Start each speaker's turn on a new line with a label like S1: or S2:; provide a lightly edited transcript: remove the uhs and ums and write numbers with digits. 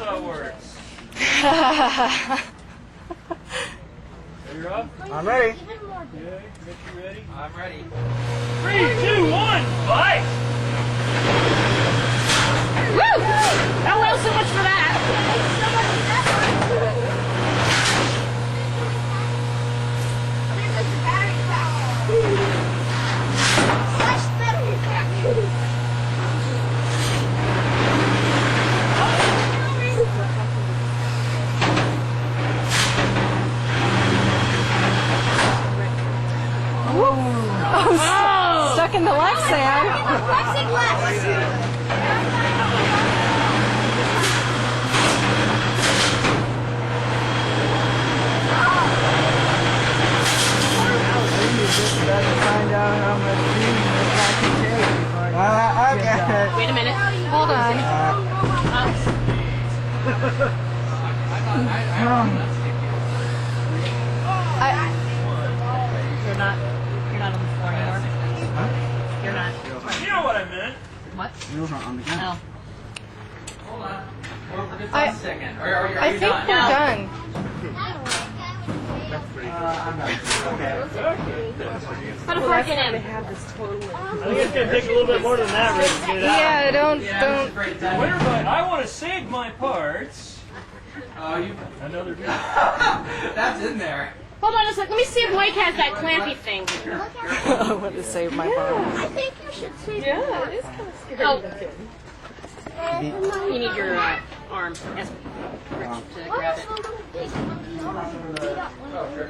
S1: that works. Are you up?
S2: I'm ready.
S1: Okay, get you ready.
S3: I'm ready.
S1: 3, 2, 1, fight!
S4: Woo! Oh well, so much for that.
S5: Oh, stuck in the left, Sam.
S2: Find out how much I can take. Okay.
S4: Wait a minute.
S5: Hold on.
S4: You're not on the floor anymore.
S2: Huh?
S4: You're not.
S1: You know what I meant.
S4: What?
S2: Wheels aren't on the ground.
S4: No.
S3: Hold on. We're just
S5: I-
S3: on a second. Are
S5: I
S3: you
S5: think
S3: done?
S5: we're done.
S2: Okay.
S4: Put a fork in him.
S1: I think it's going to take a little bit more than that, Rick, to get it out.
S5: Yeah, don't.
S1: Where am I? I want to save my parts.
S3: Oh, you.
S1: Another video.
S3: That's in there.
S4: Hold on a sec. Let me see if Mike has that clampy thing.
S5: I want to save my body.
S4: I think you should see. Yeah, it is kind of scary. Oh. You need your arm. Ask Rich to grab it.
S3: Oh, sure.